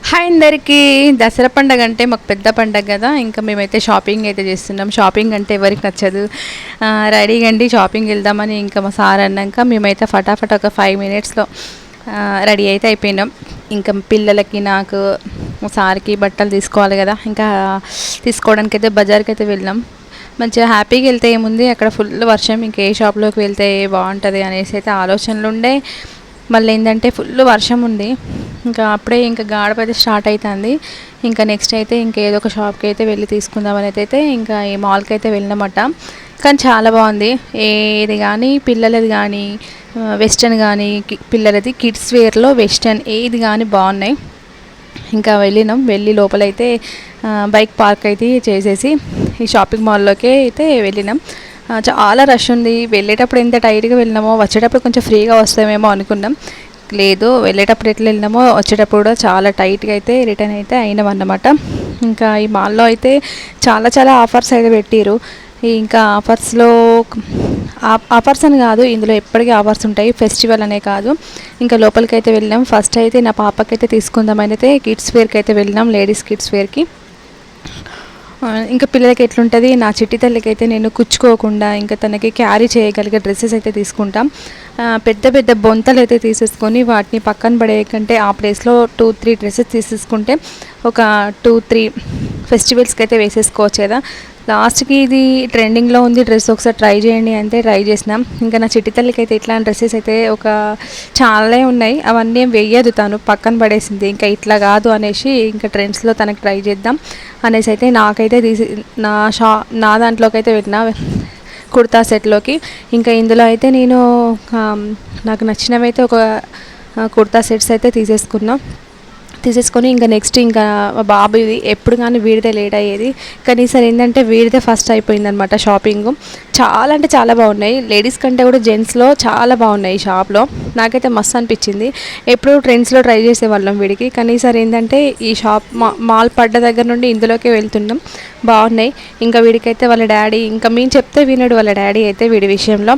Hi అందరికీ. దసరా పండగ అంటే మాకు పెద్ద పండగ కదా. ఇంకా మేమైతే షాపింగ్ అయితే చేస్తున్నాం. షాపింగ్ అంటే ఎవరికి నచ్చదు. రెడీగా అండి షాపింగ్ వెళ్దామని ఇంకా మా సార్ అన్నాక మేమైతే ఫటాఫట్ ఒక 5 మినిట్స్లో రెడీ అయితే అయిపోయినాం. ఇంకా పిల్లలకి నాకు మా సార్కి బట్టలు తీసుకోవాలి కదా. ఇంకా తీసుకోవడానికి అయితే బజార్కి అయితే వెళ్ళాం. మంచిగా హ్యాపీగా వెళ్తే ఏముంది, అక్కడ ఫుల్ వర్షం. ఇంకా ఏ షాప్లోకి వెళ్తే బాగుంటుంది అనేసి అయితే ఆలోచనలు ఉండే. మళ్ళీ ఏంటంటే ఫుల్ వర్షం ఉంది. ఇంకా అప్పుడే ఇంకా గాడప అయితే స్టార్ట్ అవుతుంది. ఇంకా నెక్స్ట్ అయితే ఇంకా ఏదో ఒక షాప్కి అయితే వెళ్ళి తీసుకుందామని అయితే ఇంకా ఈ మాల్కి అయితే వెళ్ళినమాట. కానీ చాలా బాగుంది. ఏది కానీ పిల్లలది కానీ వెస్ట్రన్ కానీ పిల్లలది కిడ్స్ వేర్లో వెస్ట్రన్ ఏది కానీ బాగున్నాయి. ఇంకా వెళ్ళినాం. వెళ్ళి లోపలైతే బైక్ పార్క్ అయితే చేసేసి ఈ షాపింగ్ మాల్లోకి అయితే వెళ్ళినాం. చాలా రష్ ఉంది. వెళ్ళేటప్పుడు ఎంత టైట్గా వెళ్ళినామో వచ్చేటప్పుడు కొంచెం ఫ్రీగా వస్తామేమో అనుకున్నాం. లేదు, వెళ్ళేటప్పుడు ఎట్లా వెళ్ళినామో వచ్చేటప్పుడు కూడా చాలా టైట్గా అయితే రిటర్న్ అయితే అయినాం అన్నమాట. ఇంకా ఈ మాల్లో అయితే చాలా చాలా ఆఫర్స్ అయితే పెట్టిరు. ఇంకా ఆఫర్స్ అని కాదు, ఇందులో ఎప్పటికీ ఆఫర్స్ ఉంటాయి. ఫెస్టివల్ అనే కాదు. ఇంకా లోపలికి అయితే వెళ్ళాం. ఫస్ట్ అయితే నా పాపకైతే తీసుకుందామని అయితే కిడ్స్ వేర్కి అయితే వెళ్ళినాం, లేడీస్ కిడ్స్ వేర్కి. ఇంకా పిల్లలకి ఎట్లుంటుంది, నా చిట్టి తల్లికి అయితే నేను కుచ్చుకోకుండా ఇంకా తనకి క్యారీ చేయగలిగే డ్రెస్సెస్ అయితే తీసుకుంటాం. పెద్ద పెద్ద బొంతలు అయితే తీసేసుకొని వాటిని పక్కన పడేయకంటే ఆ ప్లేస్లో 2-3 డ్రెస్సెస్ తీసేసుకుంటే ఒక 2-3 ఫెస్టివల్స్కి అయితే వేసేసుకోవచ్చు కదా. లాస్ట్కి ఇది ట్రెండింగ్లో ఉంది డ్రెస్, ఒకసారి ట్రై చేయండి అంటే ట్రై చేసినాం. ఇంకా నా చిట్టి తల్లికి అయితే ఇట్లాంటి డ్రెస్సెస్ అయితే ఒక చాలా ఉన్నాయి. అవన్నీ వేయదు, తను పక్కన పడేసింది. ఇంకా ఇట్లా కాదు అనేసి ఇంకా ట్రెండ్స్లో తనకి ట్రై చేద్దాం అనేసి అయితే నాకైతే నా దాంట్లోకి అయితే పెట్టిన కుర్తా సెట్లోకి. ఇంకా ఇందులో అయితే నేను నాకు నచ్చినవి అయితే ఒక కుర్తా సెట్స్ అయితే తీసేసుకొని ఇంకా నెక్స్ట్ ఇంకా బాబు ఇది ఎప్పుడు కానీ వీడితే లేట్ అయ్యేది. కానీ ఈసారి ఏంటంటే వీడితే ఫస్ట్ అయిపోయిందనమాట షాపింగ్. చాలా అంటే చాలా బాగున్నాయి. లేడీస్ కంటే కూడా జెంట్స్లో చాలా బాగున్నాయి ఈ షాప్లో. నాకైతే మస్తు అనిపించింది. ఎప్పుడు ట్రెండ్స్లో ట్రై చేసేవాళ్ళం వీడికి, కానీ ఈసారి ఏంటంటే ఈ షాప్ మాల్ పడ్డ దగ్గర నుండి ఇందులోకే వెళ్తున్నాం. బాగున్నాయి. ఇంకా వీడికైతే వాళ్ళ డాడీ, ఇంకా మేము చెప్తే వినడు వాళ్ళ డాడీ అయితే వీడి విషయంలో.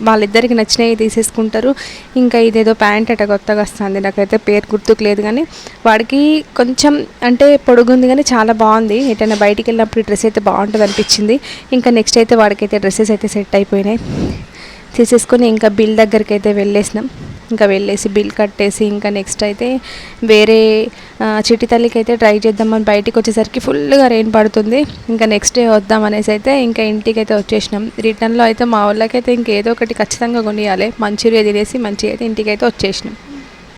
వాళ్ళిద్దరికి నచ్చినవి తీసేసుకుంటారు. ఇంకా ఇదేదో ప్యాంట్ అట కొత్తగా వస్తుంది, నాకైతే పేరు గుర్తుకు లేదు. కానీ వాడికి కొంచెం అంటే పొడుగుంది కానీ చాలా బాగుంది. ఎటైనా బయటికి వెళ్ళినప్పుడు డ్రెస్ అయితే బాగుంటుంది అనిపించింది. ఇంకా నెక్స్ట్ అయితే వాడికైతే డ్రెస్సెస్ అయితే సెట్ అయిపోయినాయి. తీసేసుకొని ఇంకా బిల్ దగ్గరికి అయితే వెళ్ళేసినాం. ఇంకా వెళ్ళేసి బిల్ కట్టేసి ఇంకా నెక్స్ట్ అయితే వేరే చిట్టి తల్లికి అయితే ట్రై చేద్దామని బయటికి వచ్చేసరికి ఫుల్గా రెయిన్ పడుతుంది. ఇంకా నెక్స్ట్ డే వద్దాం అనేసి అయితే ఇంకా ఇంటికి అయితే వచ్చేసినాం. రిటర్న్లో అయితే మా వాళ్ళకైతే ఇంకేదో ఒకటి ఖచ్చితంగా కొనియాలి. మంచూరియా తినేసి మంచిగా అయితే ఇంటికి అయితే వచ్చేసినాం.